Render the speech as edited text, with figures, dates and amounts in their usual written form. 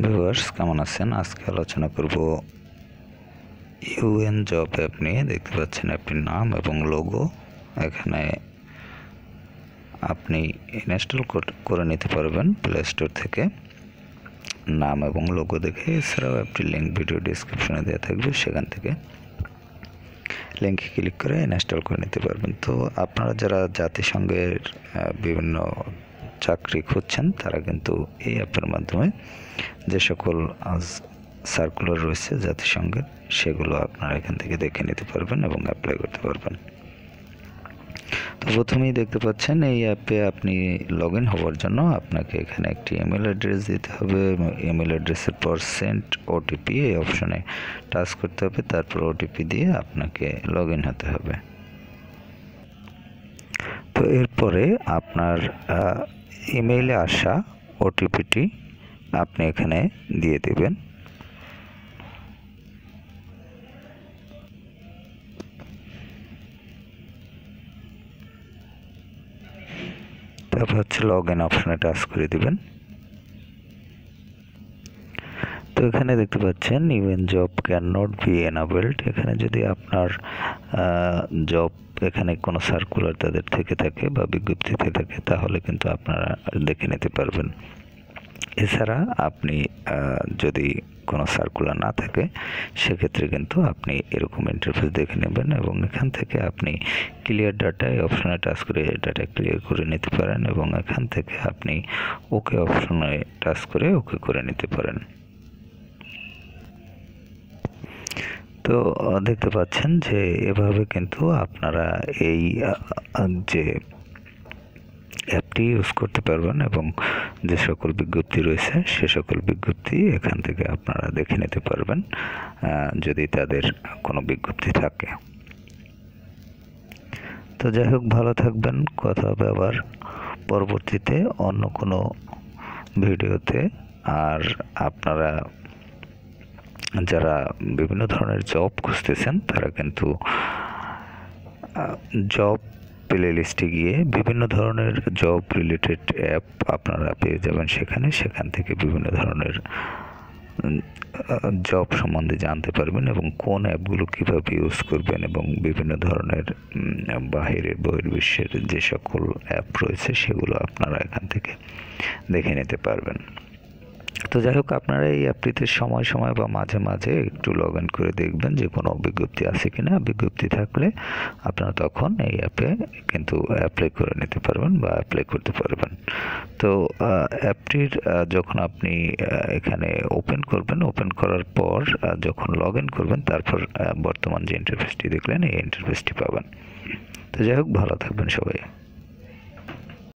Viewers কেমন আছেন? আজকে আলোচনা করব ইউএন জব অ্যাপ নিয়ে। দেখতে পাচ্ছেন অ্যাপটির নাম এবং লোগো। এখানে আপনি ইনস্টল করে নিতে পারবেন প্লে স্টোর থেকে নাম এবং লোগো দেখে। এছাড়াও অ্যাপটির লিঙ্ক ভিডিও ডিসক্রিপশনে দেওয়া থাকবে, সেখান থেকে লিঙ্কে ক্লিক করে ইনস্টল করে নিতে পারবেন। তো আপনারা যারা জাতিসংঘের বিভিন্ন চাকরি খুঁজছেন তারা কিন্তু এই অ্যাপের মাধ্যমে যে সকল সার্কুলার রয়েছে জাতিসংঘের, সেগুলো আপনারা এখান থেকে দেখে নিতে পারবেন এবং অ্যাপ্লাই করতে পারবেন। তো প্রথমেই দেখতে পাচ্ছেন এই অ্যাপে আপনি লগ ইন হওয়ার জন্য আপনাকে এখানে একটি ইমেল অ্যাড্রেস দিতে হবে। ইমেল অ্যাড্রেসের পর সেন্ড ওটিপি এই অপশনে টাচ করতে হবে, তারপর ওটিপি দিয়ে আপনাকে লগ ইন হতে হবে। তো এরপরে আপনার ইমেইলে আসা ওটিপিটি আপনি এখানে দিয়ে দেবেন। তারপর হচ্ছে লগ ইন অপশনে টাচ করে দিবেন। তো এখানে দেখতে পাচ্ছেন UN job can not be enabled. এখানে যদি আপনার জব এখানে কোনো সার্কুলার তাদের থেকে থাকে বা বিজ্ঞপ্তি থেকে থাকে তাহলে কিন্তু আপনারা দেখে নিতে পারবেন। এছাড়া আপনি যদি কোনো সার্কুলার না থাকে সেক্ষেত্রে কিন্তু আপনি এরকম ইন্টারফেস দেখে নেবেন এবং এখান থেকে আপনি ক্লিয়ার ডাটা এই অপশনে টাচ করে ডাটা ক্লিয়ার করে নিতে পারেন এবং এখান থেকে আপনি ওকে অপশনে টাচ করে ওকে করে নিতে পারেন। তো দেখতে পাচ্ছেন যে এভাবে কিন্তু আপনারা এই যে অ্যাপটি ইউজ করতে পারবেন এবং যে সকল বিজ্ঞপ্তি রয়েছে সে সকল বিজ্ঞপ্তি এখান থেকে আপনারা দেখে নিতে পারবেন যদি তাদের কোনো বিজ্ঞপ্তি থাকে। তো যাই হোক, ভালো থাকবেন। কথা হবে আবার পরবর্তীতে অন্য কোনো ভিডিওতে। আর আপনারা যারা বিভিন্ন ধরনের জব খুঁজতেছেন তারা কিন্তু জব প্লে লিস্টে গিয়ে বিভিন্ন ধরনের জব রিলেটেড অ্যাপ আপনারা পেয়ে যাবেন সেখান থেকে বিভিন্ন ধরনের জব সম্বন্ধে জানতে পারবেন এবং কোন অ্যাপগুলো কীভাবে ইউজ করবেন এবং বিভিন্ন ধরনের বহির্বিশ্বের যে সকল অ্যাপ রয়েছে সেগুলো আপনারা এখান থেকে দেখে নিতে পারবেন। তো যাই হোক, আপনারা এই অ্যাপটিতে সময় সময় বা মাঝে মাঝে একটু লগ ইন করে দেখবেন যে কোনো বিজ্ঞপ্তি আছে কিনা। বিজ্ঞপ্তি থাকলে আপনারা তখন এই অ্যাপে কিন্তু অ্যাপ্লাই করে নিতে পারবেন বা অ্যাপ্লাই করতে পারবেন। তো অ্যাপটির যখন আপনি এখানে ওপেন করবেন, ওপেন করার পর যখন লগ ইন করবেন তারপর বর্তমান যে ইন্টারফেসটি দেখলেন এই ইন্টারফেসটি পাবেন। তো যাই হোক, ভালো থাকবেন সবাই।